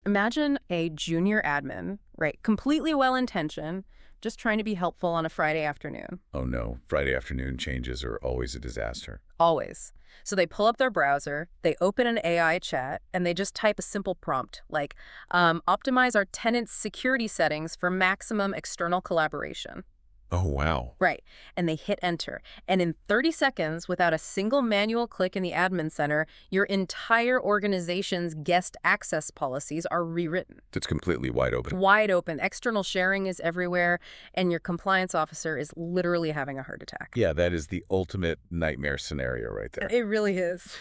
Imagine a junior admin, right? Completely well-intentioned, just trying to be helpful on a Friday afternoon. Oh no, Friday afternoon changes are always a disaster. Always. So they pull up their browser, they open an AI chat, and they just type a simple prompt like, optimize our tenant's security settings for maximum external collaboration. Oh wow. Right. And they hit enter. And in 30 seconds, without a single manual click in the admin center, your entire organization's guest access policies are rewritten. It's completely wide open. Wide open. External sharing is everywhere, and your compliance officer is literally having a heart attack. Yeah, that is the ultimate nightmare scenario right there. It really is.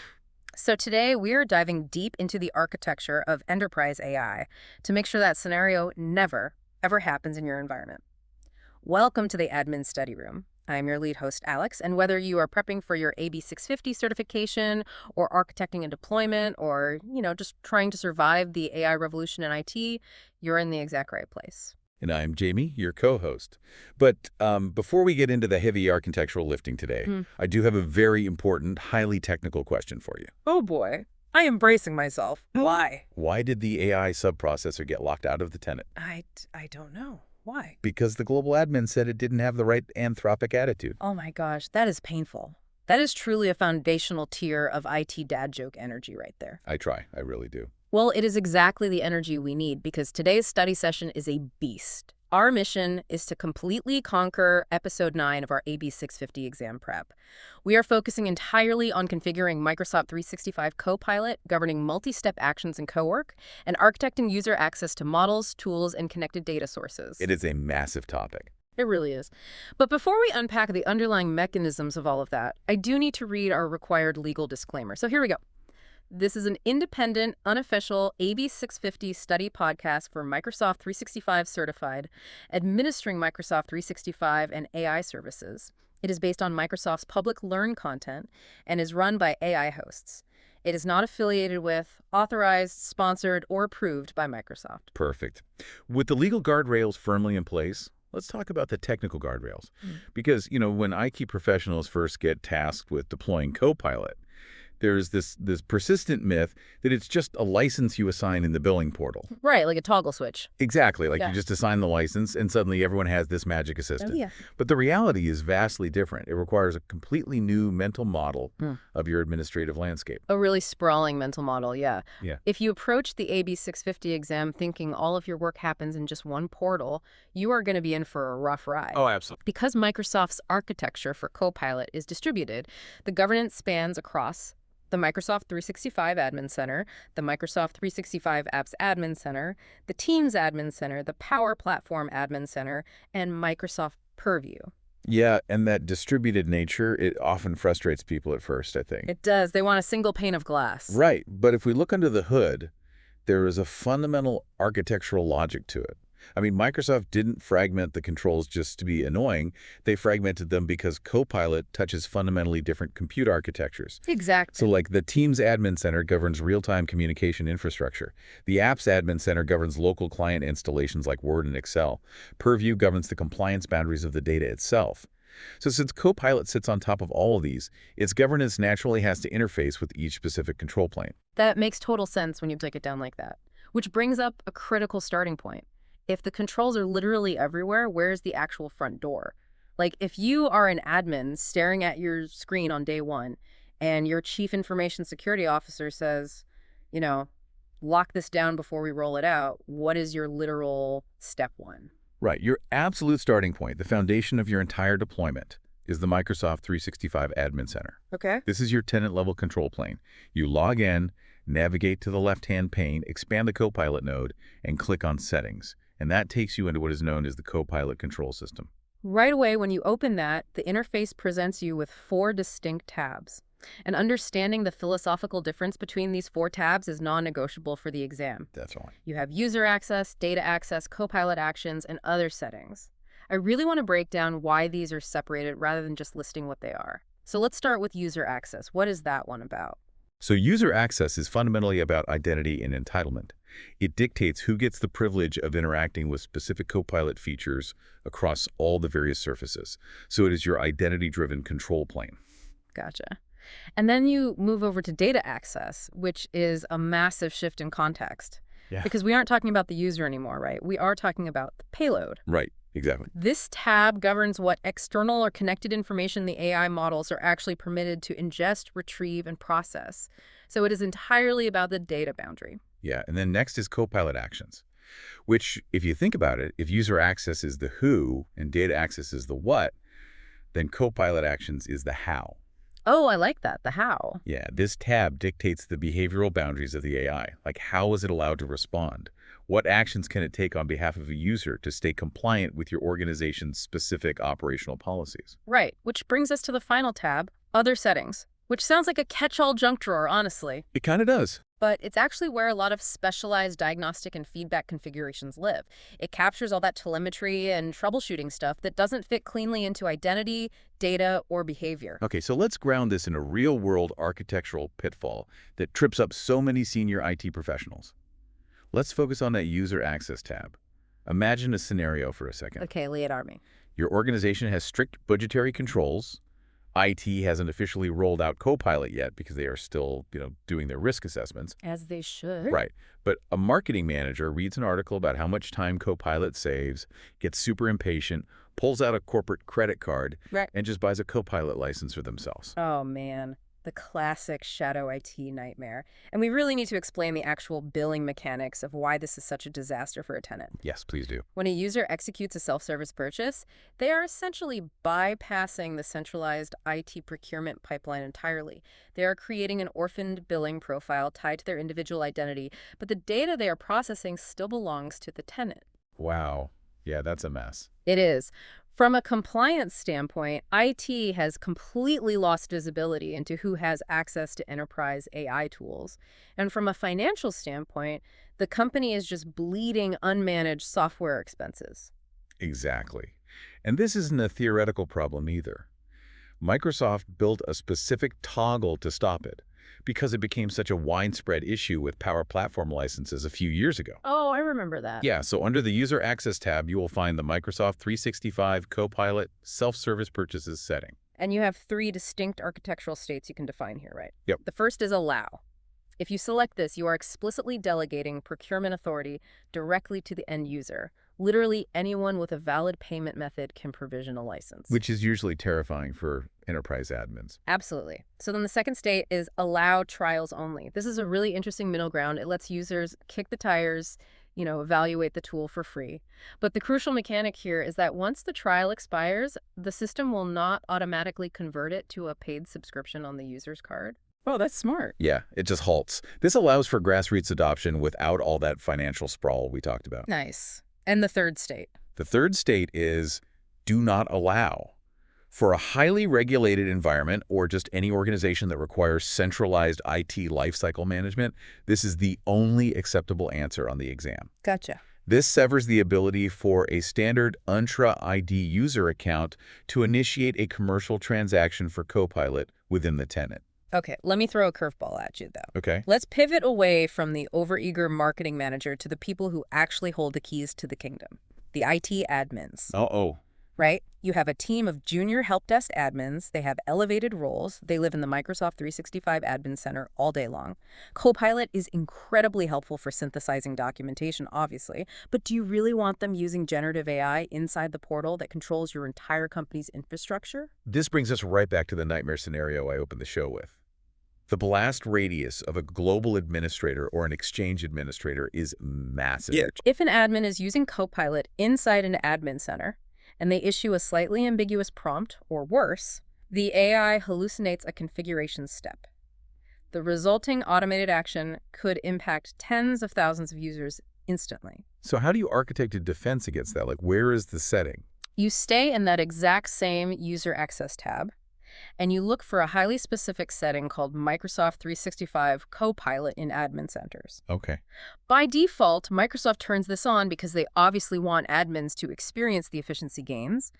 So today, we're diving deep into the architecture of enterprise AI to make sure that scenario never, ever happens in your environment. Welcome to the Admin Study Room. I'm your lead host, Alex, and whether you are prepping for your AB-650 certification or architecting a deployment or, just trying to survive the AI revolution in IT, you're in the exact right place. And I'm Jamie, your co-host. But before we get into the heavy architectural lifting today, I do have a very important, highly technical question for you. Oh boy, I am bracing myself. Why? Why did the AI subprocessor get locked out of the tenant? I don't know. Why? Because the global admin said it didn't have the right anthropic attitude. Oh my gosh, that is painful. That is truly a foundational tier of IT dad joke energy right there. I try. I really do. Well, it is exactly the energy we need because today's study session is a beast. Our mission is to completely conquer episode 9 of our AB-650 exam prep. We are focusing entirely on configuring Microsoft 365 Copilot, governing multi-step actions in Cowork, and architecting user access to models, tools, and connected data sources. It is a massive topic. It really is. But before we unpack the underlying mechanisms of all of that, I do need to read our required legal disclaimer. So here we go. This is an independent, unofficial AB-650 study podcast for Microsoft 365 certified, administering Microsoft 365 and AI services. It is based on Microsoft's public Learn content and is run by AI hosts. It is not affiliated with, authorized, sponsored, or approved by Microsoft. Perfect. With the legal guardrails firmly in place, let's talk about the technical guardrails. Because, when IT professionals first get tasked with deploying Copilot, there's this persistent myth that it's just a license you assign in the billing portal. Right, like a toggle switch. Exactly, like you just assign the license and suddenly everyone has this magic assistant. Oh, yeah. But the reality is vastly different. It requires a completely new mental model of your administrative landscape. A really sprawling mental model, yeah. Yeah. If you approach the AB-650 exam thinking all of your work happens in just one portal, you are going to be in for a rough ride. Oh, absolutely. Because Microsoft's architecture for Copilot is distributed, the governance spans across the Microsoft 365 Admin Center, the Microsoft 365 Apps Admin Center, the Teams Admin Center, the Power Platform Admin Center, and Microsoft Purview. Yeah, and that distributed nature, it often frustrates people at first, I think. It does. They want a single pane of glass. Right, but if we look under the hood, there is a fundamental architectural logic to it. I mean, Microsoft didn't fragment the controls just to be annoying. They fragmented them because Copilot touches fundamentally different compute architectures. Exactly. So like the Teams Admin Center governs real-time communication infrastructure. The Apps Admin Center governs local client installations like Word and Excel. Purview governs the compliance boundaries of the data itself. So since Copilot sits on top of all of these, its governance naturally has to interface with each specific control plane. That makes total sense when you break it down like that, which brings up a critical starting point. If the controls are literally everywhere, where's the actual front door? Like, if you are an admin staring at your screen on day one and your chief information security officer says, lock this down before we roll it out, what is your literal step one? Right. Your absolute starting point, the foundation of your entire deployment, is the Microsoft 365 Admin Center. Okay. This is your tenant-level control plane. You log in, navigate to the left-hand pane, expand the Copilot node, and click on Settings. And that takes you into what is known as the Copilot control system. Right away, when you open that, the interface presents you with 4 distinct tabs. And understanding the philosophical difference between these 4 tabs is non-negotiable for the exam. That's right. You have user access, data access, Copilot actions, and other settings. I really want to break down why these are separated rather than just listing what they are. So let's start with user access. What is that one about? So user access is fundamentally about identity and entitlement. It dictates who gets the privilege of interacting with specific Copilot features across all the various surfaces. So it is your identity-driven control plane. Gotcha. And then you move over to data access, which is a massive shift in context. Yeah. Because we aren't talking about the user anymore, right? We are talking about the payload. Right, exactly. This tab governs what external or connected information the AI models are actually permitted to ingest, retrieve, and process. So it is entirely about the data boundary. Yeah, and then next is Copilot actions, which, if you think about it, if user access is the who and data access is the what, then Copilot actions is the how. Oh, I like that, the how. Yeah, this tab dictates the behavioral boundaries of the AI, like how is it allowed to respond? What actions can it take on behalf of a user to stay compliant with your organization's specific operational policies? Right, which brings us to the final tab, other settings, which sounds like a catch-all junk drawer, honestly. It kind of does. But it's actually where a lot of specialized diagnostic and feedback configurations live. It captures all that telemetry and troubleshooting stuff that doesn't fit cleanly into identity, data, or behavior. Okay, so let's ground this in a real-world architectural pitfall that trips up so many senior IT professionals. Let's focus on that user access tab. Imagine a scenario for a second. Okay, lay it on me. Your organization has strict budgetary controls. IT hasn't officially rolled out Copilot yet because they are still, doing their risk assessments. As they should. Right. But a marketing manager reads an article about how much time Copilot saves, gets super impatient, pulls out a corporate credit card, Right. and just buys a Copilot license for themselves. Oh, man. The classic shadow IT nightmare. And we really need to explain the actual billing mechanics of why this is such a disaster for a tenant. Yes, please do. When a user executes a self-service purchase, they are essentially bypassing the centralized IT procurement pipeline entirely. They are creating an orphaned billing profile tied to their individual identity, but the data they are processing still belongs to the tenant. Wow. Yeah, that's a mess. It is. From a compliance standpoint, IT has completely lost visibility into who has access to enterprise AI tools. And from a financial standpoint, the company is just bleeding unmanaged software expenses. Exactly. And this isn't a theoretical problem either. Microsoft built a specific toggle to stop it because it became such a widespread issue with Power Platform licenses a few years ago. Oh, I remember that. Yeah, so under the User Access tab, you will find the Microsoft 365 Copilot Self-Service Purchases setting. And you have 3 distinct architectural states you can define here, right? Yep. The first is allow. If you select this, you are explicitly delegating procurement authority directly to the end user. Literally anyone with a valid payment method can provision a license. Which is usually terrifying for enterprise admins. Absolutely. So then the second state is allow trials only. This is a really interesting middle ground. It lets users kick the tires, evaluate the tool for free. But the crucial mechanic here is that once the trial expires, the system will not automatically convert it to a paid subscription on the user's card. Oh, that's smart. Yeah, it just halts. This allows for grassroots adoption without all that financial sprawl we talked about. Nice. And the third state? The third state is do not allow. For a highly regulated environment or just any organization that requires centralized IT lifecycle management, this is the only acceptable answer on the exam. Gotcha. This severs the ability for a standard Intra-ID user account to initiate a commercial transaction for Copilot within the tenant. Okay, let me throw a curveball at you, though. Okay. Let's pivot away from the overeager marketing manager to the people who actually hold the keys to the kingdom, the IT admins. Uh-oh. Right? You have a team of junior help desk admins. They have elevated roles. They live in the Microsoft 365 Admin Center all day long. Copilot is incredibly helpful for synthesizing documentation, obviously, but do you really want them using generative AI inside the portal that controls your entire company's infrastructure? This brings us right back to the nightmare scenario I opened the show with. The blast radius of a global administrator or an exchange administrator is massive. Yeah. If an admin is using Copilot inside an admin center, and they issue a slightly ambiguous prompt, or worse, the AI hallucinates a configuration step. The resulting automated action could impact tens of thousands of users instantly. So how do you architect a defense against that? Like, where is the setting? You stay in that exact same user access tab, and you look for a highly specific setting called Microsoft 365 Copilot in admin centers. Okay. By default, Microsoft turns this on because they obviously want admins to experience the efficiency gains.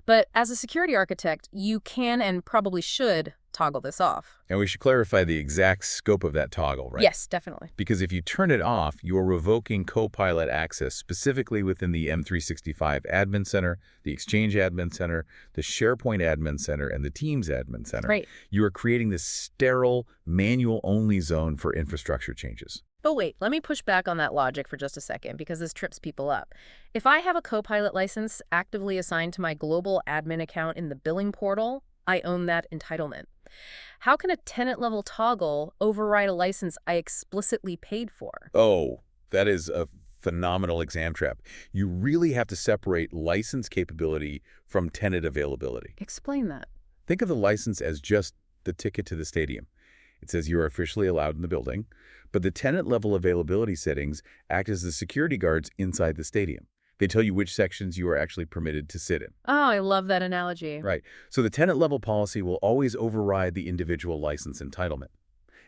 But as a security architect, you can and probably should toggle this off. And we should clarify the exact scope of that toggle, right? Yes, definitely. Because if you turn it off, you are revoking Copilot access specifically within the M365 Admin Center, the Exchange Admin Center, the SharePoint Admin Center, and the Teams Admin Center. Right. You are creating this sterile, manual-only zone for infrastructure changes. But wait, let me push back on that logic for just a second because this trips people up. If I have a Copilot license actively assigned to my global admin account in the billing portal, I own that entitlement. How can a tenant-level toggle override a license I explicitly paid for? Oh, that is a phenomenal exam trap. You really have to separate license capability from tenant availability. Explain that. Think of the license as just the ticket to the stadium. It says you are officially allowed in the building, but the tenant-level availability settings act as the security guards inside the stadium. They tell you which sections you are actually permitted to sit in. Oh, I love that analogy. Right. So the tenant-level policy will always override the individual license entitlement.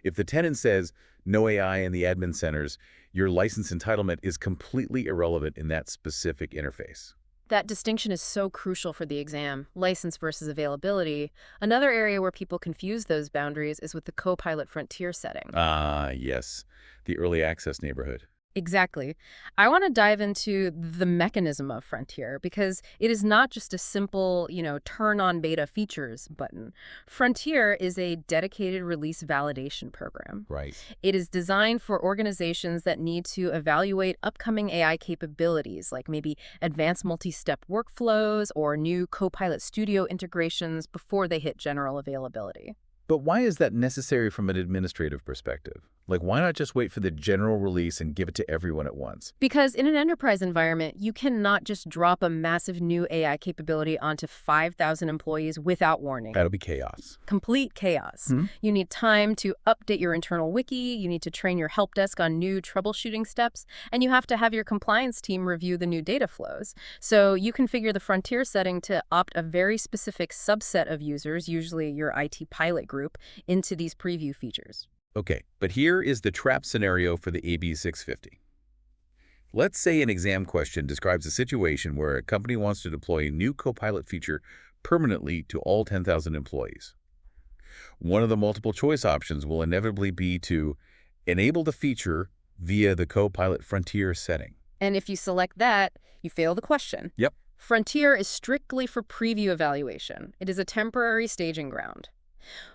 If the tenant says, no AI in the admin centers, your license entitlement is completely irrelevant in that specific interface. That distinction is so crucial for the exam, license versus availability. Another area where people confuse those boundaries is with the Copilot Frontier setting. Ah, yes. The early access neighborhood. Exactly. I want to dive into the mechanism of Frontier because it is not just a simple, turn on beta features button. Frontier is a dedicated release validation program. Right. It is designed for organizations that need to evaluate upcoming AI capabilities, like maybe advanced multi-step workflows or new Copilot Studio integrations before they hit general availability. But why is that necessary from an administrative perspective? Like, why not just wait for the general release and give it to everyone at once? Because in an enterprise environment, you cannot just drop a massive new AI capability onto 5,000 employees without warning. That'll be chaos. Complete chaos. You need time to update your internal wiki, you need to train your help desk on new troubleshooting steps, and you have to have your compliance team review the new data flows. So you configure the Frontier setting to opt a very specific subset of users, usually your IT pilot group, into these preview features. Okay, but here is the trap scenario for the AB-650. Let's say an exam question describes a situation where a company wants to deploy a new Copilot feature permanently to all 10,000 employees. One of the multiple choice options will inevitably be to enable the feature via the Copilot Frontier setting. And if you select that, you fail the question. Yep. Frontier is strictly for preview evaluation. It is a temporary staging ground.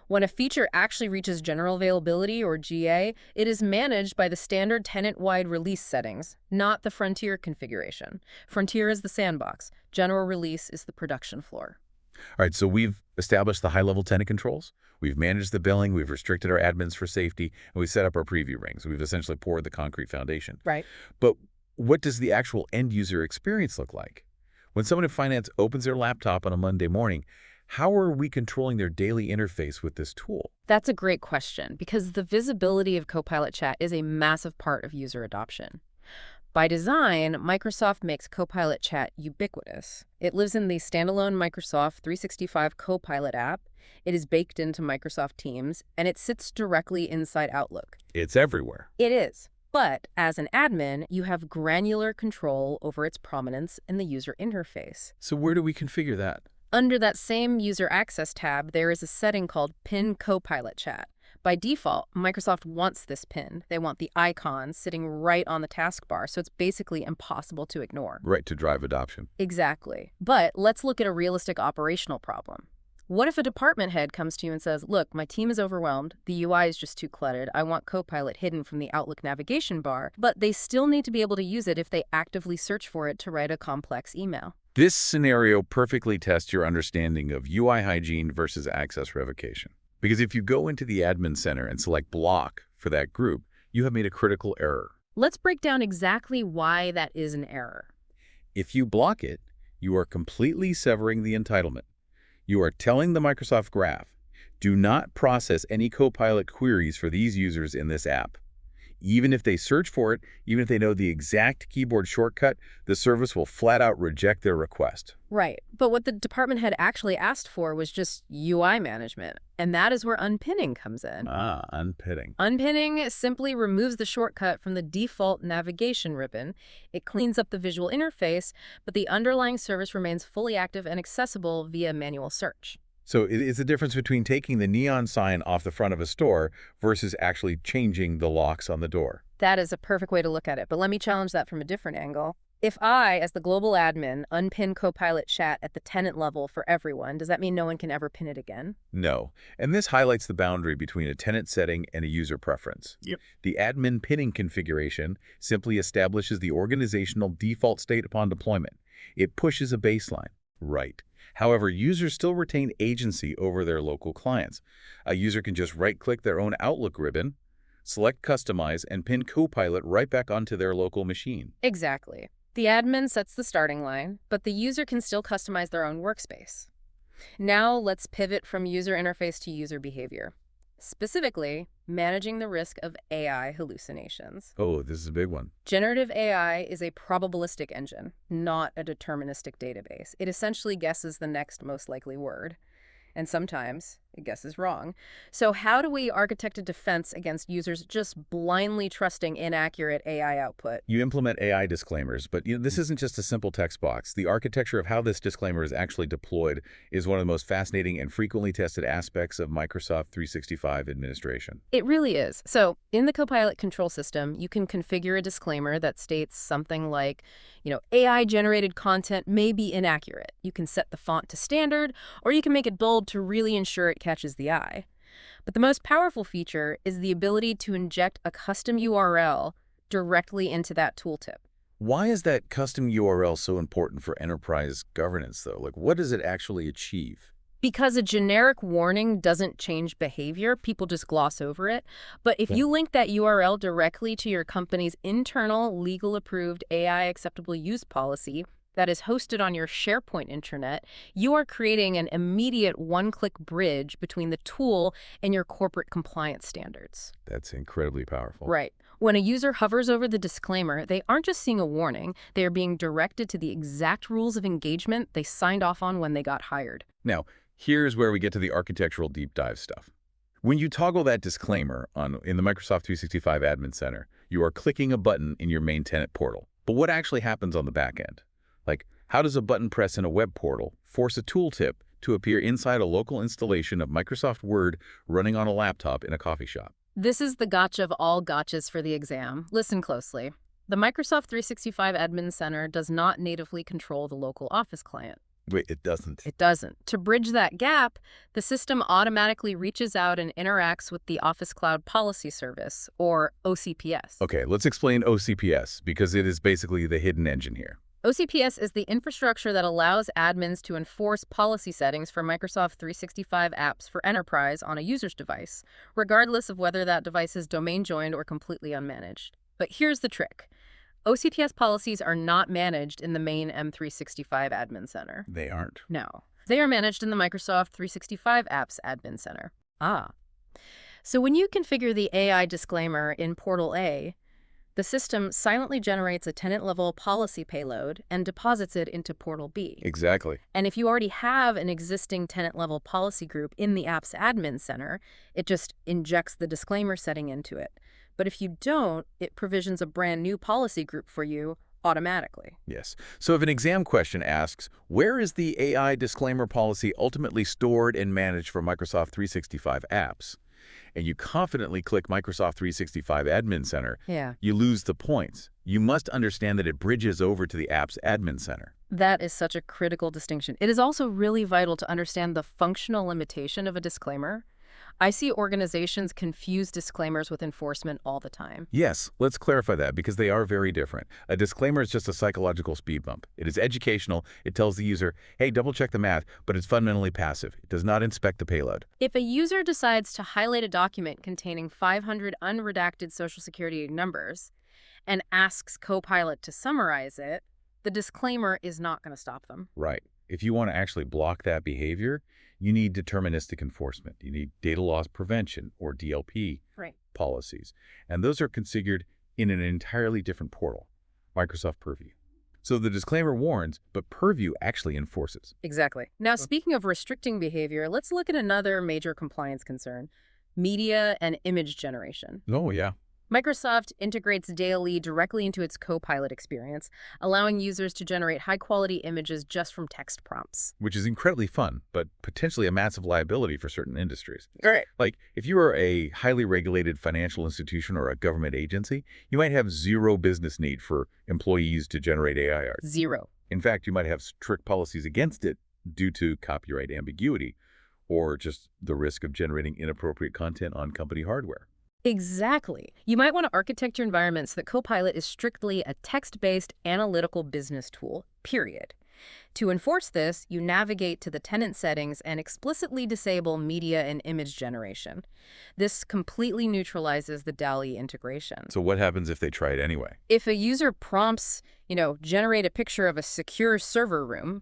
When a feature actually reaches general availability, or GA, it is managed by the standard tenant-wide release settings, not the Frontier configuration. Frontier is the sandbox. General release is the production floor. All right, so we've established the high-level tenant controls. We've managed the billing. We've restricted our admins for safety. And we've set up our preview rings. We've essentially poured the concrete foundation. Right. But what does the actual end-user experience look like? When someone in finance opens their laptop on a Monday morning, how are we controlling their daily interface with this tool? That's a great question, because the visibility of Copilot Chat is a massive part of user adoption. By design, Microsoft makes Copilot Chat ubiquitous. It lives in the standalone Microsoft 365 Copilot app, it is baked into Microsoft Teams, and it sits directly inside Outlook. It's everywhere. It is. But as an admin, you have granular control over its prominence in the user interface. So where do we configure that? Under that same User Access tab, there is a setting called Pin Copilot Chat. By default, Microsoft wants this pin. They want the icon sitting right on the taskbar, so it's basically impossible to ignore. Right, to drive adoption. Exactly. But let's look at a realistic operational problem. What if a department head comes to you and says, look, my team is overwhelmed, the UI is just too cluttered, I want Copilot hidden from the Outlook navigation bar, but they still need to be able to use it if they actively search for it to write a complex email. This scenario perfectly tests your understanding of UI hygiene versus access revocation. Because if you go into the admin center and select block for that group, you have made a critical error. Let's break down exactly why that is an error. If you block it, you are completely severing the entitlement. You are telling the Microsoft Graph, do not process any Copilot queries for these users in this app. Even if they search for it, even if they know the exact keyboard shortcut, the service will flat out reject their request. Right. But what the department head actually asked for was just UI management. And that is where unpinning comes in. Ah, unpinning. Unpinning simply removes the shortcut from the default navigation ribbon. It cleans up the visual interface, but the underlying service remains fully active and accessible via manual search. So it is the difference between taking the neon sign off the front of a store versus actually changing the locks on the door. That is a perfect way to look at it, but let me challenge that from a different angle. If I, as the global admin, unpin Copilot Chat at the tenant level for everyone, does that mean no one can ever pin it again? No, and this highlights the boundary between a tenant setting and a user preference. Yep. The admin pinning configuration simply establishes the organizational default state upon deployment. It pushes a baseline. Right. However, users still retain agency over their local clients. A user can just right-click their own Outlook ribbon, select Customize, and pin Copilot right back onto their local machine. Exactly. The admin sets the starting line, but the user can still customize their own workspace. Now let's pivot from user interface to user behavior. Specifically, managing the risk of AI hallucinations. Oh, this is a big one. Generative AI is a probabilistic engine, not a deterministic database. It essentially guesses the next most likely word, and sometimes it guesses wrong. So how do we architect a defense against users just blindly trusting inaccurate AI output? You implement AI disclaimers, but this isn't just a simple text box. The architecture of how this disclaimer is actually deployed is one of the most fascinating and frequently tested aspects of Microsoft 365 administration. It really is. So in the Copilot control system, you can configure a disclaimer that states something like, AI-generated content may be inaccurate. You can set the font to standard, or you can make it bold to really ensure it catches the eye. But the most powerful feature is the ability to inject a custom URL directly into that tooltip. Why is that custom URL so important for enterprise governance, though? Like, what does it actually achieve? Because a generic warning doesn't change behavior, people just gloss over it. But if you link that URL directly to your company's internal, legal-approved AI acceptable use policy that is hosted on your SharePoint intranet, you are creating an immediate one-click bridge between the tool and your corporate compliance standards. That's incredibly powerful. Right. When a user hovers over the disclaimer, they aren't just seeing a warning, they are being directed to the exact rules of engagement they signed off on when they got hired. Now, here's where we get to the architectural deep dive stuff. When you toggle that disclaimer in the Microsoft 365 Admin Center, you are clicking a button in your main tenant portal. But what actually happens on the back end? Like, how does a button press in a web portal force a tooltip to appear inside a local installation of Microsoft Word running on a laptop in a coffee shop? This is the gotcha of all gotchas for the exam. Listen closely. The Microsoft 365 Admin Center does not natively control the local Office client. Wait, it doesn't? It doesn't. To bridge that gap, the system automatically reaches out and interacts with the Office Cloud Policy Service, or OCPS. Okay, let's explain OCPS, because it is basically the hidden engine here. OCPS is the infrastructure that allows admins to enforce policy settings for Microsoft 365 apps for enterprise on a user's device, regardless of whether that device is domain-joined or completely unmanaged. But here's the trick. OCPS policies are not managed in the main M365 Admin Center. They aren't. No. They are managed in the Microsoft 365 Apps Admin Center. So when you configure the AI disclaimer in Portal A, the system silently generates a tenant-level policy payload and deposits it into Portal B. Exactly. And if you already have an existing tenant-level policy group in the Apps Admin Center, it just injects the disclaimer setting into it. But if you don't, it provisions a brand new policy group for you automatically. Yes. So if an exam question asks, where is the AI disclaimer policy ultimately stored and managed for Microsoft 365 apps? And you confidently click Microsoft 365 Admin Center, you lose the points. You must understand that it bridges over to the app's Admin Center. That is such a critical distinction. It is also really vital to understand the functional limitation of a disclaimer. I see organizations confuse disclaimers with enforcement all the time. Yes, let's clarify that because they are very different. A disclaimer is just a psychological speed bump. It is educational. It tells the user, hey, double check the math, but it's fundamentally passive. It does not inspect the payload. If a user decides to highlight a document containing 500 unredacted Social Security numbers and asks Copilot to summarize it, the disclaimer is not going to stop them. Right. If you want to actually block that behavior, you need deterministic enforcement. You need data loss prevention, or DLP, policies. And those are configured in an entirely different portal, Microsoft Purview. So the disclaimer warns, but Purview actually enforces. Exactly. Now, speaking of restricting behavior, let's look at another major compliance concern, media and image generation. Oh, yeah. Microsoft integrates daily directly into its Copilot experience, allowing users to generate high-quality images just from text prompts. Which is incredibly fun, but potentially a massive liability for certain industries. Right. Like, if you are a highly regulated financial institution or a government agency, you might have zero business need for employees to generate AI art. Zero. In fact, you might have strict policies against it due to copyright ambiguity or just the risk of generating inappropriate content on company hardware. Exactly. You might want to architect your environment so that Copilot is strictly a text-based analytical business tool, period. To enforce this, you navigate to the tenant settings and explicitly disable media and image generation. This completely neutralizes the DALL-E integration. So what happens if they try it anyway? If a user prompts, generate a picture of a secure server room,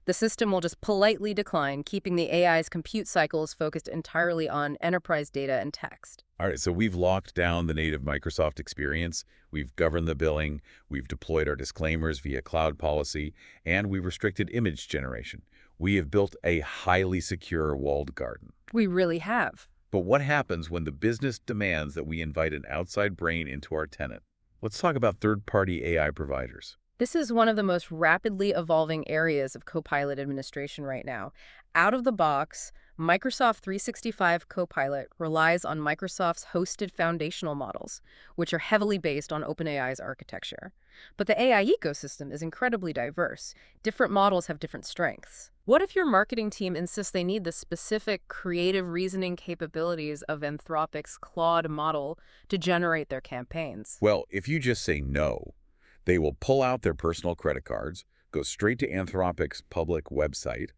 the system will just politely decline, keeping the AI's compute cycles focused entirely on enterprise data and text. All right, so we've locked down the native Microsoft experience, we've governed the billing, we've deployed our disclaimers via cloud policy, and we've restricted image generation. We have built a highly secure walled garden. We really have. But what happens when the business demands that we invite an outside brain into our tenant? Let's talk about third-party AI providers. This is one of the most rapidly evolving areas of Copilot administration right now. Out of the box, Microsoft 365 Copilot relies on Microsoft's hosted foundational models, which are heavily based on OpenAI's architecture. But the AI ecosystem is incredibly diverse. Different models have different strengths. What if your marketing team insists they need the specific creative reasoning capabilities of Anthropic's Claude model to generate their campaigns? Well, if you just say no, they will pull out their personal credit cards, go straight to Anthropic's public website,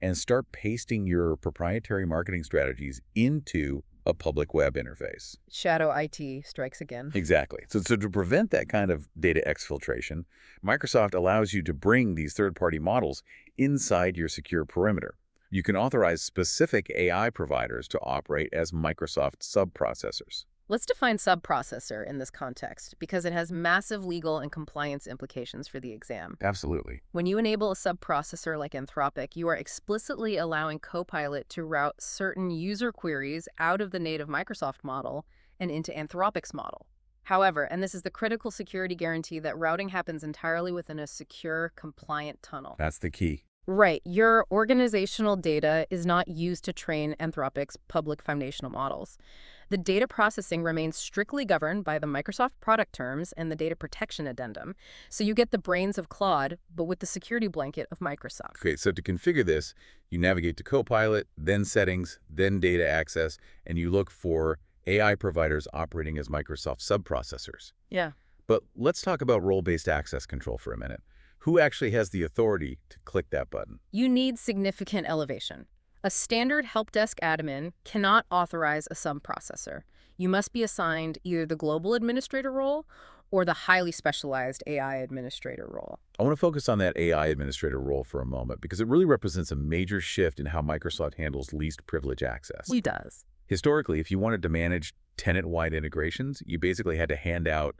and start pasting your proprietary marketing strategies into a public web interface. Shadow IT strikes again. Exactly. So to prevent that kind of data exfiltration, Microsoft allows you to bring these third-party models inside your secure perimeter. You can authorize specific AI providers to operate as Microsoft subprocessors. Let's define subprocessor in this context because it has massive legal and compliance implications for the exam. Absolutely. When you enable a subprocessor like Anthropic, you are explicitly allowing Copilot to route certain user queries out of the native Microsoft model and into Anthropic's model. However, and this is the critical security guarantee, that routing happens entirely within a secure, compliant tunnel. That's the key. Right. Your organizational data is not used to train Anthropic's public foundational models. The data processing remains strictly governed by the Microsoft product terms and the data protection addendum. So you get the brains of Claude, but with the security blanket of Microsoft. Okay, so to configure this, you navigate to Copilot, then Settings, then Data Access, and you look for AI providers operating as Microsoft subprocessors. Yeah. But let's talk about role-based access control for a minute. Who actually has the authority to click that button? You need significant elevation. A standard help desk admin cannot authorize a subprocessor. You must be assigned either the global administrator role or the highly specialized AI administrator role. I want to focus on that AI administrator role for a moment because it really represents a major shift in how Microsoft handles least privilege access. It does. Historically, if you wanted to manage tenant-wide integrations, you basically had to hand out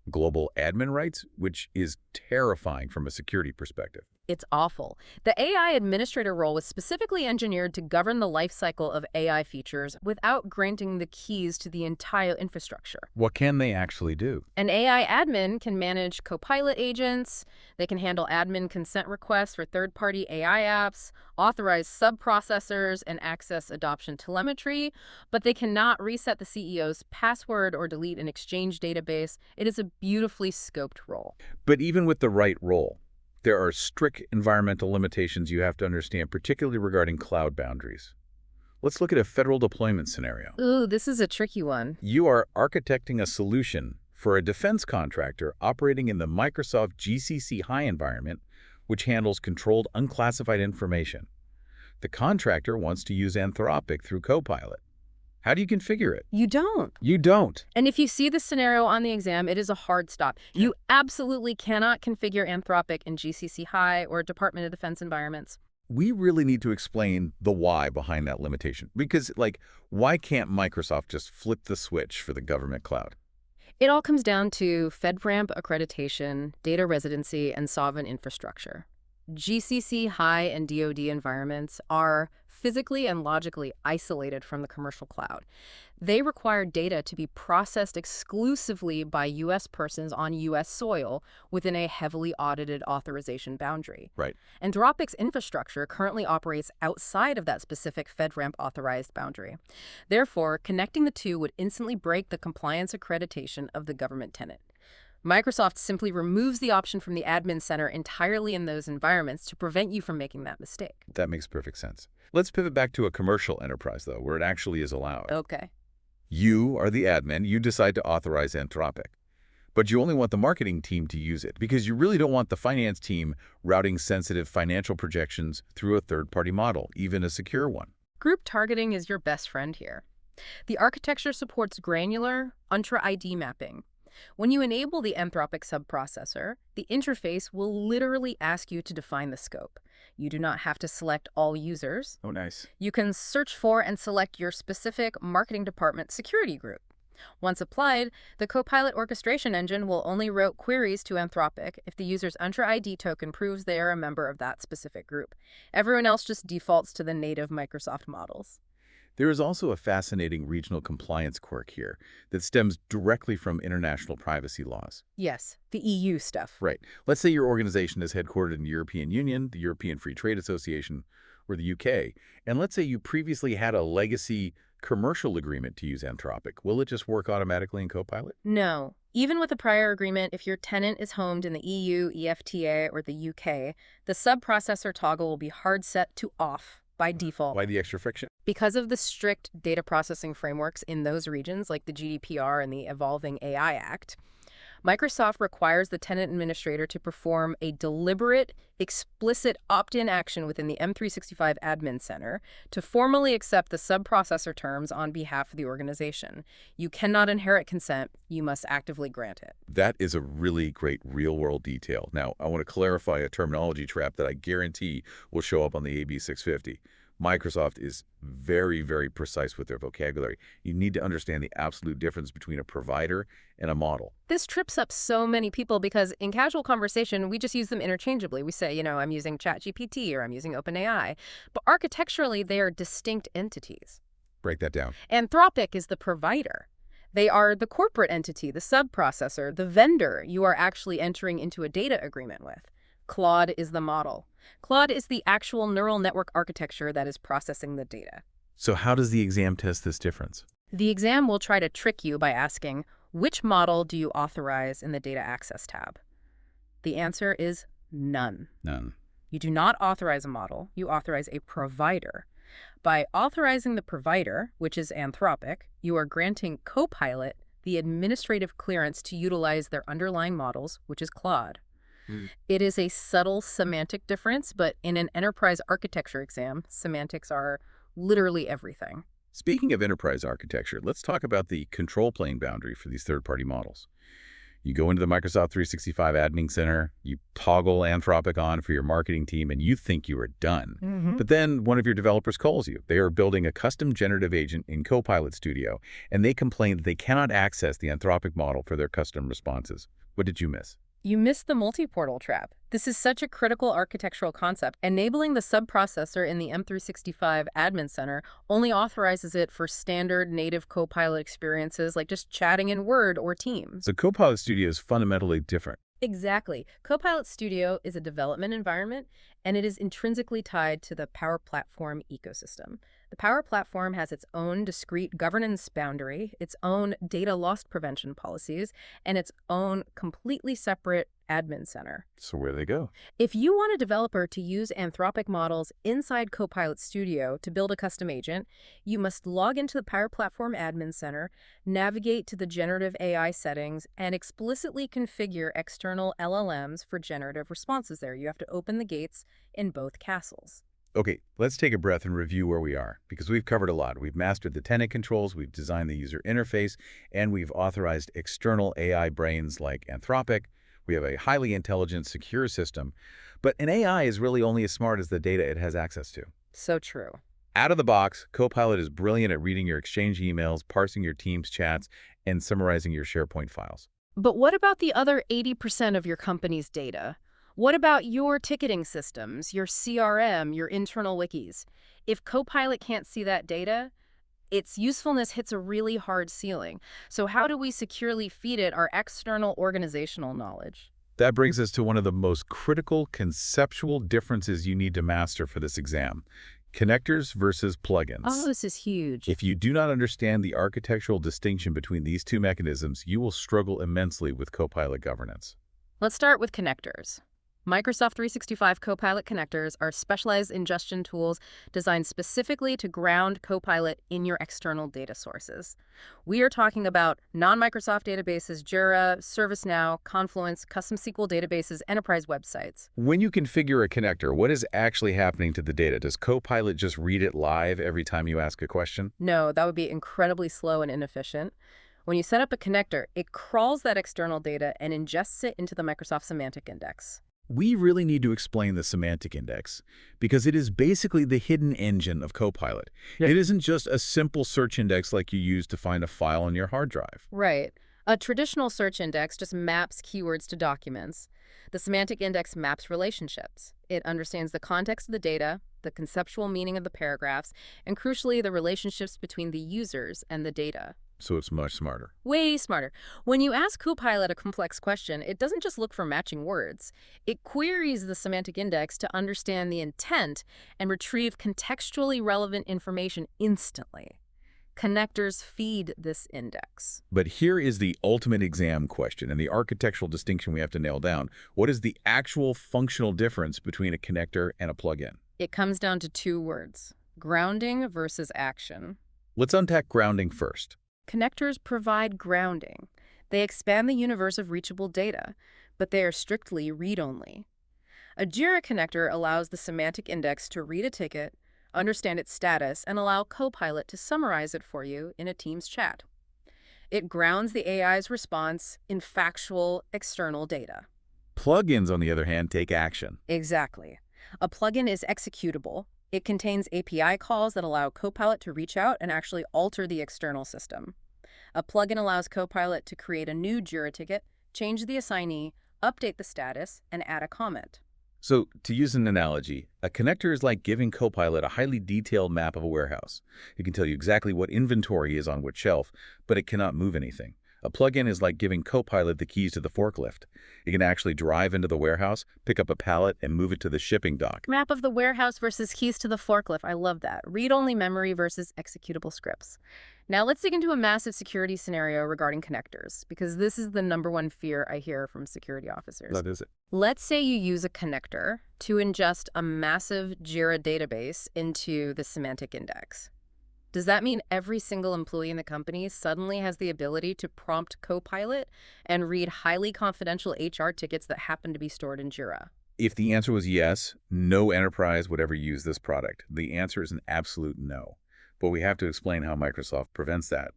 global admin rights, which is terrifying from a security perspective. It's awful. The AI administrator role was specifically engineered to govern the lifecycle of AI features without granting the keys to the entire infrastructure. What can they actually do? An AI admin can manage Copilot agents, they can handle admin consent requests for third-party AI apps, authorize subprocessors, and access adoption telemetry, but they cannot reset the CEO's password or delete an Exchange database. It is a beautifully scoped role. But even with the right role, there are strict environmental limitations you have to understand, particularly regarding cloud boundaries. Let's look at a federal deployment scenario. Ooh, this is a tricky one. You are architecting a solution for a defense contractor operating in the Microsoft GCC High environment, which handles controlled unclassified information. The contractor wants to use Anthropic through Copilot. How do you configure it? You don't. You don't. And if you see the scenario on the exam, it is a hard stop. You absolutely cannot configure Anthropic in GCC High or Department of Defense environments. We really need to explain the why behind that limitation. Because, why can't Microsoft just flip the switch for the government cloud? It all comes down to FedRAMP accreditation, data residency, and sovereign infrastructure. GCC High and DoD environments are physically and logically isolated from the commercial cloud. They require data to be processed exclusively by U.S. persons on U.S. soil within a heavily audited authorization boundary. Right. Anthropic's infrastructure currently operates outside of that specific FedRAMP authorized boundary. Therefore, connecting the two would instantly break the compliance accreditation of the government tenant. Microsoft simply removes the option from the admin center entirely in those environments to prevent you from making that mistake. That makes perfect sense. Let's pivot back to a commercial enterprise, though, where it actually is allowed. Okay. You are the admin. You decide to authorize Anthropic. But you only want the marketing team to use it because you really don't want the finance team routing sensitive financial projections through a third-party model, even a secure one. Group targeting is your best friend here. The architecture supports granular, intra-ID mapping. When you enable the Anthropic subprocessor, the interface will literally ask you to define the scope. You do not have to select all users. Oh, nice. You can search for and select your specific marketing department security group. Once applied, the Copilot orchestration engine will only route queries to Anthropic if the user's Entra-ID token proves they are a member of that specific group. Everyone else just defaults to the native Microsoft models. There is also a fascinating regional compliance quirk here that stems directly from international privacy laws. Yes, the EU stuff. Right. Let's say your organization is headquartered in the European Union, the European Free Trade Association, or the UK, and let's say you previously had a legacy commercial agreement to use Anthropic. Will it just work automatically in Copilot? No. Even with a prior agreement, if your tenant is homed in the EU, EFTA, or the UK, the subprocessor toggle will be hard set to off by default. Why the extra friction? Because of the strict data processing frameworks in those regions, like the GDPR and the Evolving AI Act, Microsoft requires the tenant administrator to perform a deliberate, explicit opt-in action within the M365 admin center to formally accept the subprocessor terms on behalf of the organization. You cannot inherit consent. You must actively grant it. That is a really great real-world detail. Now, I want to clarify a terminology trap that I guarantee will show up on the AB-650. Microsoft is very, very precise with their vocabulary. You need to understand the absolute difference between a provider and a model. This trips up so many people because in casual conversation, we just use them interchangeably. We say, I'm using ChatGPT or I'm using OpenAI. But architecturally, they are distinct entities. Break that down. Anthropic is the provider. They are the corporate entity, the subprocessor, the vendor you are actually entering into a data agreement with. Claude is the model. Claude is the actual neural network architecture that is processing the data. So how does the exam test this difference? The exam will try to trick you by asking, which model do you authorize in the Data Access tab? The answer is none. None. You do not authorize a model. You authorize a provider. By authorizing the provider, which is Anthropic, you are granting Copilot the administrative clearance to utilize their underlying models, which is Claude. It is a subtle semantic difference, but in an enterprise architecture exam, semantics are literally everything. Speaking of enterprise architecture, let's talk about the control plane boundary for these third-party models. You go into the Microsoft 365 Admin Center, you toggle Anthropic on for your marketing team, and you think you are done. But then one of your developers calls you. They are building a custom generative agent in Copilot Studio, and they complain that they cannot access the Anthropic model for their custom responses. What did you miss? You missed the multi-portal trap. This is such a critical architectural concept. Enabling the subprocessor in the M365 Admin Center only authorizes it for standard native Copilot experiences like just chatting in Word or Teams. So Copilot Studio is fundamentally different. Exactly. Copilot Studio is a development environment, and it is intrinsically tied to the Power Platform ecosystem. The Power Platform has its own discrete governance boundary, its own data loss prevention policies, and its own completely separate admin center. So where do they go? If you want a developer to use Anthropic models inside Copilot Studio to build a custom agent, you must log into the Power Platform Admin Center, navigate to the generative AI settings, and explicitly configure external LLMs for generative responses there. You have to open the gates in both castles. Okay, let's take a breath and review where we are, because we've covered a lot. We've mastered the tenant controls, we've designed the user interface, and we've authorized external AI brains like Anthropic. We have a highly intelligent, secure system. But an AI is really only as smart as the data it has access to. So true. Out of the box, Copilot is brilliant at reading your Exchange emails, parsing your Teams chats, and summarizing your SharePoint files. But what about the other 80% of your company's data? What about your ticketing systems, your CRM, your internal wikis? If Copilot can't see that data, its usefulness hits a really hard ceiling. So how do we securely feed it our external organizational knowledge? That brings us to one of the most critical conceptual differences you need to master for this exam: connectors versus Oh, plugins. this is huge. If you do not understand the architectural distinction between these two mechanisms, you will struggle immensely with Copilot governance. Let's start with connectors. Microsoft 365 Copilot connectors are specialized ingestion tools designed specifically to ground Copilot in your external data sources. We are talking about non-Microsoft databases, Jira, ServiceNow, Confluence, custom SQL databases, enterprise websites. When you configure a connector, what is actually happening to the data? Does Copilot just read it live every time you ask a question? No, that would be incredibly slow and inefficient. When you set up a connector, it crawls that external data and ingests it into the Microsoft Semantic Index. We really need to explain the Semantic Index, because it is basically the hidden engine of Copilot. Yeah. It isn't just a simple search index like you use to find a file on your hard drive. Right. A traditional search index just maps keywords to documents. The semantic index maps relationships. It understands the context of the data, the conceptual meaning of the paragraphs, and crucially, the relationships between the users and the data. So it's much smarter. Way smarter. When you ask Copilot a complex question, it doesn't just look for matching words. It queries the semantic index to understand the intent and retrieve contextually relevant information instantly. Connectors feed this index. But here is the ultimate exam question and the architectural distinction we have to nail down. What is the actual functional difference between a connector and a plugin? It comes down to two words: grounding versus action. Let's unpack grounding first. Connectors provide grounding. They expand the universe of reachable data, but they are strictly read-only. A Jira connector allows the semantic index to read a ticket, understand its status, and allow Copilot to summarize it for you in a Teams chat. It grounds the AI's response in factual external data. Plugins, on the other hand, take action. Exactly. A plugin is executable. It contains API calls that allow Copilot to reach out and actually alter the external system. A plugin allows Copilot to create a new Jira ticket, change the assignee, update the status, and add a comment. So, to use an analogy, a connector is like giving Copilot a highly detailed map of a warehouse. It can tell you exactly what inventory is on which shelf, but it cannot move anything. A plugin is like giving Copilot the keys to the forklift. It can actually drive into the warehouse, pick up a pallet, and move it to the shipping dock. Map of the warehouse versus keys to the forklift. I love that. Read-only memory versus executable scripts. Now let's dig into a massive security scenario regarding connectors, because this is the #1 fear I hear from security officers. That is it. Let's say you use a connector to ingest a massive Jira database into the semantic index. Does that mean every single employee in the company suddenly has the ability to prompt Copilot and read highly confidential HR tickets that happen to be stored in Jira? If the answer was yes, no enterprise would ever use this product. The answer is an absolute no. But we have to explain how Microsoft prevents that,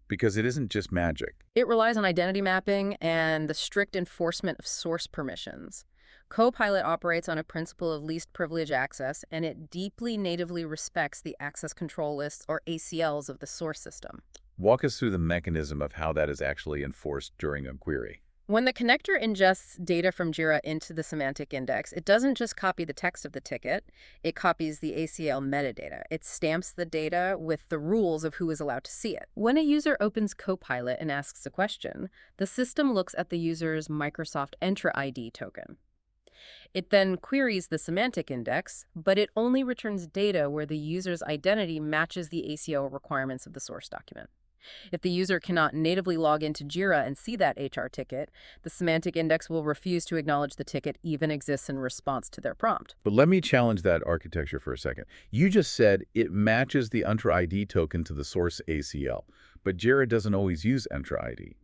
because it isn't just magic. It relies on identity mapping and the strict enforcement of source permissions. Copilot operates on a principle of least privilege access, and it deeply natively respects the access control lists, or ACLs, of the source system. Walk us through the mechanism of how that is actually enforced during a query. When the connector ingests data from Jira into the semantic index, it doesn't just copy the text of the ticket, it copies the ACL metadata. It stamps the data with the rules of who is allowed to see it. When a user opens Copilot and asks a question, the system looks at the user's Microsoft Entra ID token. It then queries the semantic index, but it only returns data where the user's identity matches the ACL requirements of the source document. If the user cannot natively log into Jira and see that HR ticket, the semantic index will refuse to acknowledge the ticket even exists in response to their prompt. But let me challenge that architecture for a second. You just said it matches the Entra ID token to the source ACL, but Jira doesn't always use Entra ID.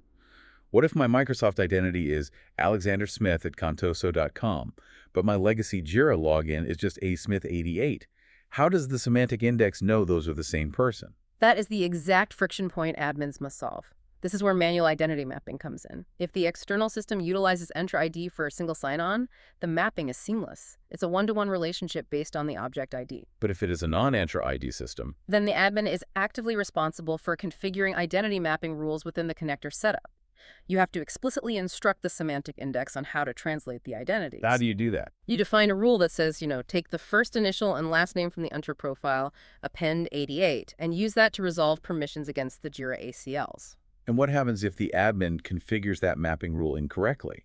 What if my Microsoft identity is Alexander Smith at Contoso.com, but my legacy Jira login is just asmith88? How does the semantic index know those are the same person? That is the exact friction point admins must solve. This is where manual identity mapping comes in. If the external system utilizes Entra ID for a single sign-on, the mapping is seamless. It's a one-to-one relationship based on the object ID. But if it is a non-Entra ID system, Then the admin is actively responsible for configuring identity mapping rules within the connector setup. You have to explicitly instruct the semantic index on how to translate the How identities. do you do that? You define a rule that says, take the first initial and last name from the enter profile, append 88, and use that to resolve permissions against the Jira ACLs. And what happens if the admin configures that mapping rule incorrectly?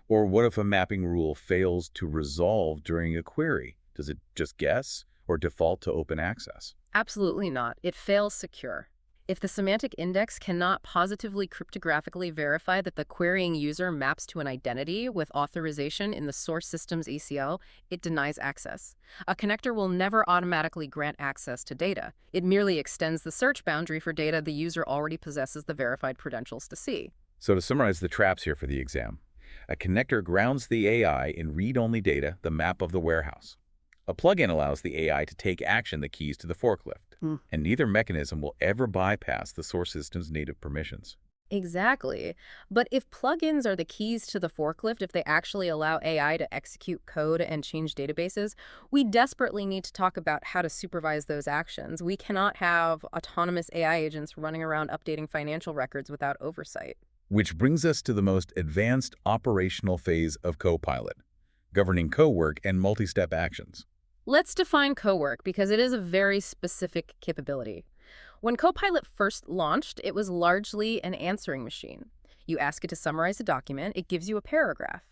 Or what if a mapping rule fails to resolve during a query? Does it just guess or default to open access? Absolutely not. It fails secure. If the semantic index cannot positively cryptographically verify that the querying user maps to an identity with authorization in the source system's ACL, it denies access. A connector will never automatically grant access to data. It merely extends the search boundary for data the user already possesses the verified credentials to see. So to summarize the traps here for the exam, a connector grounds the AI in read-only data, the map of the warehouse. A plugin allows the AI to take action the keys to the forklift, and neither mechanism will ever bypass the source system's native permissions. Exactly. But if plugins are the keys to the forklift, if they actually allow AI to execute code and change databases, we desperately need to talk about how to supervise those actions. We cannot have autonomous AI agents running around updating financial records without oversight. Which brings us to the most advanced operational phase of Copilot, governing Cowork and multi-step actions. Let's define Cowork because it is a very specific capability. When Copilot first launched, it was largely an answering machine. You ask it to summarize a document, it gives you a paragraph.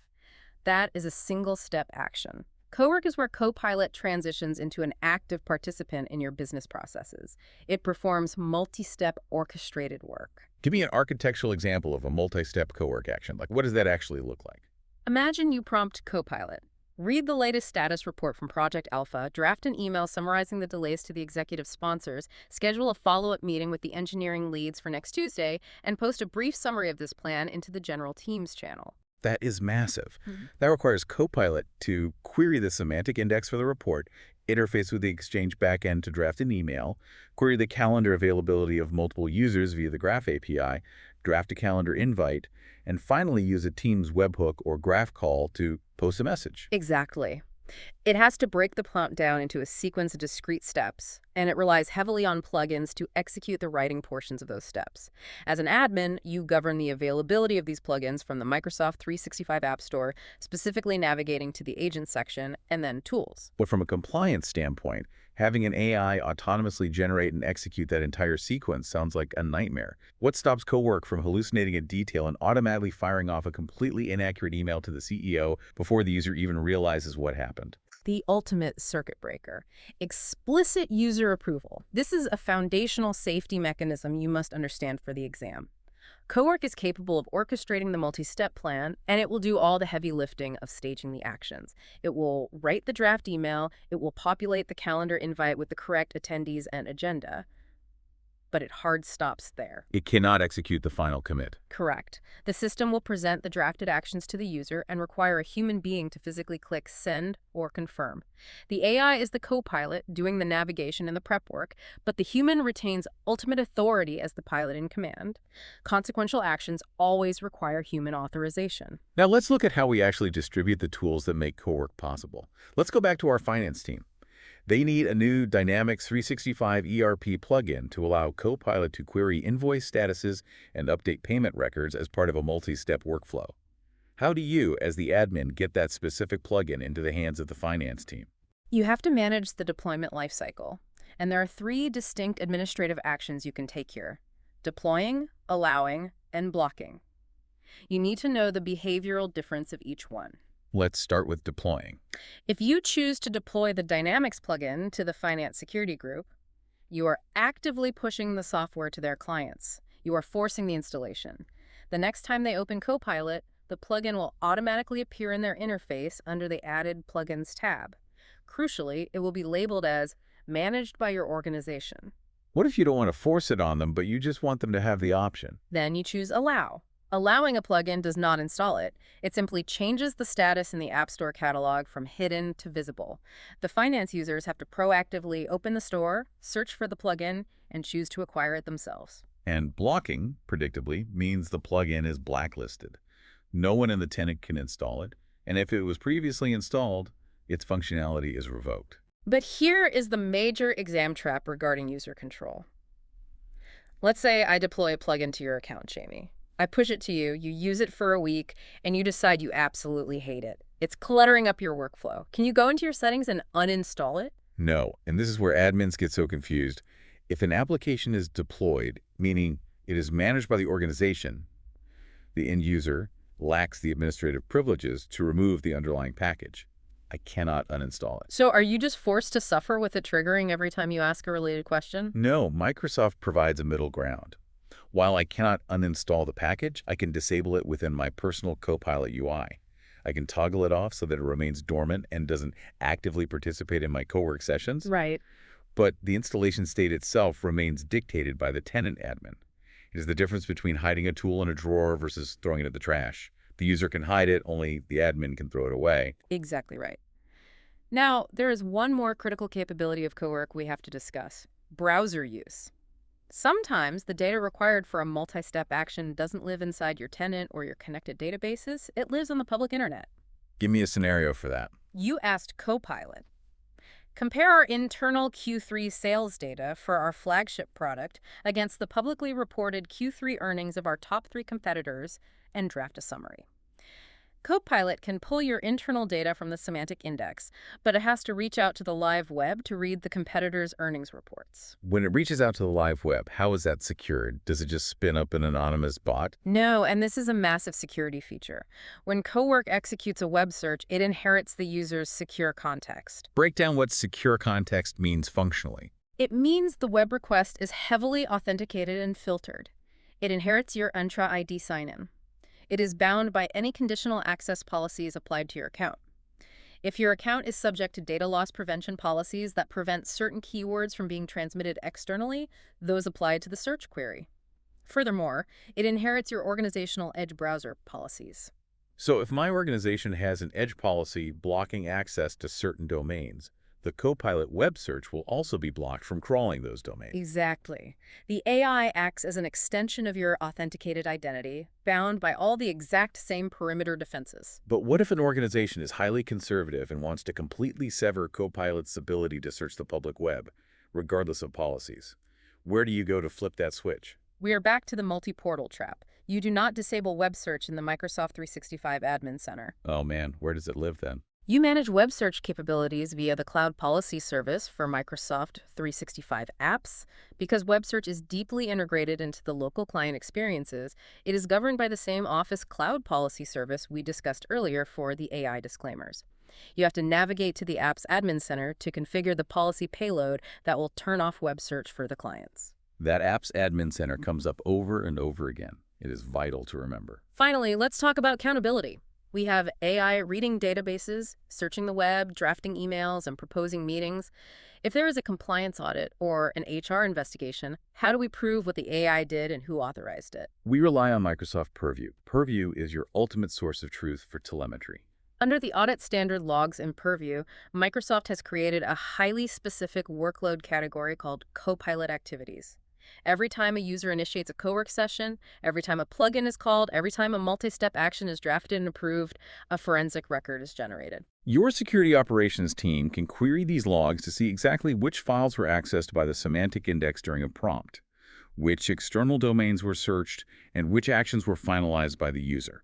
That is a single-step action. Cowork is where Copilot transitions into an active participant in your business processes. It performs multi-step orchestrated work. Give me an architectural example of a multi-step Cowork action. Like, what does that actually look like? Imagine you prompt Copilot. Read the latest status report from Project Alpha, draft an email summarizing the delays to the executive sponsors, schedule a follow-up meeting with the engineering leads for next Tuesday, and post a brief summary of this plan into the general Teams channel. That is massive. That requires Copilot to query the semantic index for the report, interface with the Exchange backend to draft an email, query the calendar availability of multiple users via the Graph API, draft a calendar invite, and finally use a Teams webhook or graph call to post a message. Exactly. It has to break the prompt down into a sequence of discrete steps, and it relies heavily on plugins to execute the writing portions of those steps. As an admin, you govern the availability of these plugins from the Microsoft 365 App Store, specifically navigating to the Agents section, and then Tools. But from a compliance standpoint, having an AI autonomously generate and execute that entire sequence sounds like a nightmare. What stops Cowork from hallucinating a detail and automatically firing off a completely inaccurate email to the CEO before the user even realizes what happened? The ultimate circuit breaker. Explicit user approval. This is a foundational safety mechanism you must understand for the exam. Cowork is capable of orchestrating the multi-step plan, and it will do all the heavy lifting of staging the actions. It will write the draft email, it will populate the calendar invite with the correct attendees and agenda. But it hard stops there. It cannot execute the final commit. Correct. The system will present the drafted actions to the user and require a human being to physically click send or confirm. The AI is the co-pilot doing the navigation and the prep work, but the human retains ultimate authority as the pilot in command. Consequential actions always require human authorization. Now let's look at how we actually distribute the tools that make Cowork possible. Let's go back to our finance team. They need a new Dynamics 365 ERP plugin to allow Copilot to query invoice statuses and update payment records as part of a multi-step workflow. How do you, as the admin, get that specific plugin into the hands of the finance team? You have to manage the deployment lifecycle, and there are 3 distinct administrative actions you can take here: deploying, allowing, and blocking. You need to know the behavioral difference of each one. Let's start with deploying. If you choose to deploy the Dynamics plugin to the finance security group, you are actively pushing the software to their clients. You are forcing the installation. The next time they open Copilot, the plugin will automatically appear in their interface under the Added Plugins tab. Crucially, it will be labeled as Managed by your organization. What if you don't want to force it on them, but you just want them to have the option? Then you choose Allow. Allowing a plugin does not install it. It simply changes the status in the App Store catalog from hidden to visible. The finance users have to proactively open the store, search for the plugin, and choose to acquire it themselves. And blocking, predictably, means the plugin is blacklisted. No one in the tenant can install it, and if it was previously installed, its functionality is revoked. But here is the major exam trap regarding user control. Let's say I deploy a plugin to your account, Jamie. I push it to you, you use it for a week, and you decide you absolutely hate it. It's cluttering up your workflow. Can you go into your settings and uninstall it? No, and this is where admins get so confused. If an application is deployed, meaning it is managed by the organization, the end user lacks the administrative privileges to remove the underlying package. I cannot uninstall it. So are you just forced to suffer with it triggering every time you ask a related question? No, Microsoft provides a middle ground. While I cannot uninstall the package, I can disable it within my personal Copilot UI. I can toggle it off so that it remains dormant and doesn't actively participate in my Cowork sessions. Right. But the installation state itself remains dictated by the tenant admin. It is the difference between hiding a tool in a drawer versus throwing it in the trash. The user can hide it, only the admin can throw it away. Exactly right. Now, there is one more critical capability of Cowork we have to discuss: browser use. Sometimes the data required for a multi-step action doesn't live inside your tenant or your connected databases. It lives on the public internet. Give me a scenario for that. You asked Copilot. Compare our internal Q3 sales data for our flagship product against the publicly reported Q3 earnings of our top 3 competitors and draft a summary. Copilot can pull your internal data from the Semantic Index, but it has to reach out to the live web to read the competitors' earnings reports. When it reaches out to the live web, how is that secured? Does it just spin up an anonymous bot? No, and this is a massive security feature. When Cowork executes a web search, it inherits the user's secure context. Break down what secure context means functionally. It means the web request is heavily authenticated and filtered. It inherits your Entra ID sign-in. It is bound by any conditional access policies applied to your account. If your account is subject to data loss prevention policies that prevent certain keywords from being transmitted externally, those apply to the search query. Furthermore, it inherits your organizational Edge browser policies. So if my organization has an edge policy blocking access to certain domains, the Copilot web search will also be blocked from crawling those domains. Exactly. The AI acts as an extension of your authenticated identity, bound by all the exact same perimeter defenses. But what if an organization is highly conservative and wants to completely sever Copilot's ability to search the public web, regardless of policies? Where do you go to flip that switch? We are back to the multi-portal trap. You do not disable web search in the Microsoft 365 Admin Center. Oh man, where does it live then? You manage web search capabilities via the Cloud Policy Service for Microsoft 365 apps. Because web search is deeply integrated into the local client experiences, it is governed by the same Office Cloud Policy Service we discussed earlier for the AI disclaimers. You have to navigate to the app's admin center to configure the policy payload that will turn off web search for the clients. That app's admin center comes up over and over again. It is vital to remember. Finally, let's talk about accountability. We have AI reading databases, searching the web, drafting emails, and proposing meetings. If there is a compliance audit or an HR investigation, how do we prove what the AI did and who authorized it? We rely on Microsoft Purview. Purview is your ultimate source of truth for telemetry. Under the audit standard logs in Purview, Microsoft has created a highly specific workload category called Copilot Activities. Every time a user initiates a Cowork session, every time a plugin is called, every time a multi-step action is drafted and approved, a forensic record is generated. Your security operations team can query these logs to see exactly which files were accessed by the Semantic Index during a prompt, which external domains were searched, and which actions were finalized by the user.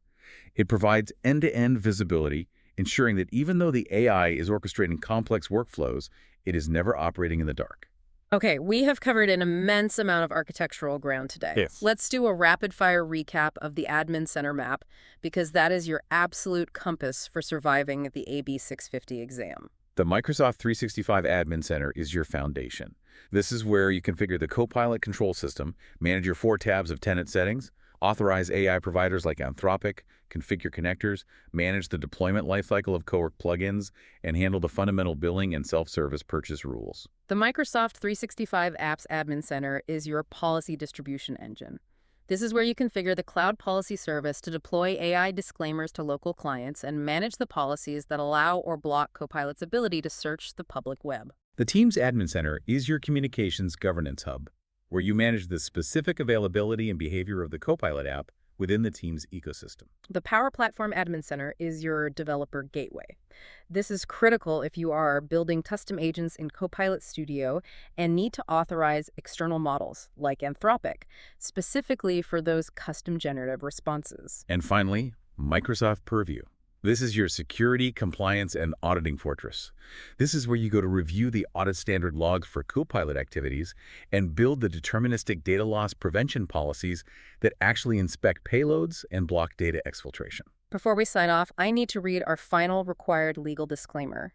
It provides end-to-end visibility, ensuring that even though the AI is orchestrating complex workflows, it is never operating in the dark. Okay, we have covered an immense amount of architectural ground today. Yes. Let's do a rapid-fire recap of the Admin Center map, because that is your absolute compass for surviving the AB-650 exam. The Microsoft 365 Admin Center is your foundation. This is where you configure the Copilot control system, manage your 4 tabs of tenant settings, authorize AI providers like Anthropic, configure connectors, manage the deployment lifecycle of Cowork plugins, and handle the fundamental billing and self-service purchase rules. The Microsoft 365 Apps Admin Center is your policy distribution engine. This is where you configure the Cloud Policy Service to deploy AI disclaimers to local clients and manage the policies that allow or block Copilot's ability to search the public web. The Teams Admin Center is your communications governance hub, where you manage the specific availability and behavior of the Copilot app within the team's ecosystem. The Power Platform Admin Center is your developer gateway. This is critical if you are building custom agents in Copilot Studio and need to authorize external models, like Anthropic, specifically for those custom generative responses. And finally, Microsoft Purview. This is your security, compliance, and auditing fortress. This is where you go to review the audit standard logs for Copilot activities and build the deterministic data loss prevention policies that actually inspect payloads and block data exfiltration. Before we sign off, I need to read our final required legal disclaimer.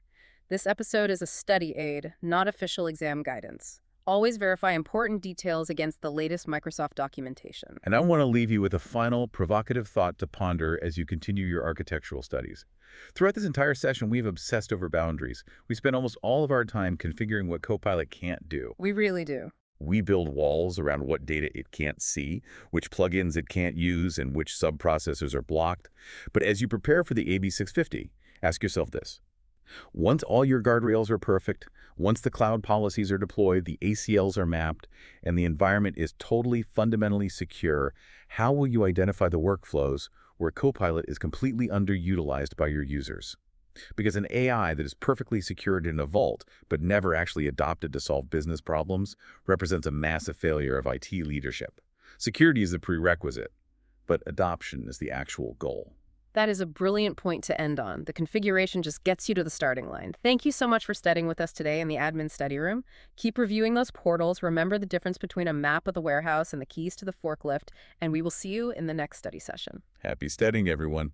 This episode is a study aid, not official exam guidance. Always verify important details against the latest Microsoft documentation. And I want to leave you with a final provocative thought to ponder as you continue your architectural studies. Throughout this entire session, we've obsessed over boundaries. We spend almost all of our time configuring what Copilot can't do. We really do. We build walls around what data it can't see, which plugins it can't use, and which subprocessors are blocked. But as you prepare for the AB-650, ask yourself this. Once all your guardrails are perfect, once the cloud policies are deployed, the ACLs are mapped, and the environment is totally fundamentally secure, how will you identify the workflows where Copilot is completely underutilized by your users? Because an AI that is perfectly secured in a vault but never actually adopted to solve business problems represents a massive failure of IT leadership. Security is the prerequisite, but adoption is the actual goal. That is a brilliant point to end on. The configuration just gets you to the starting line. Thank you so much for studying with us today in the admin study room. Keep reviewing those portals. Remember the difference between a map of the warehouse and the keys to the forklift, and we will see you in the next study session. Happy studying, everyone.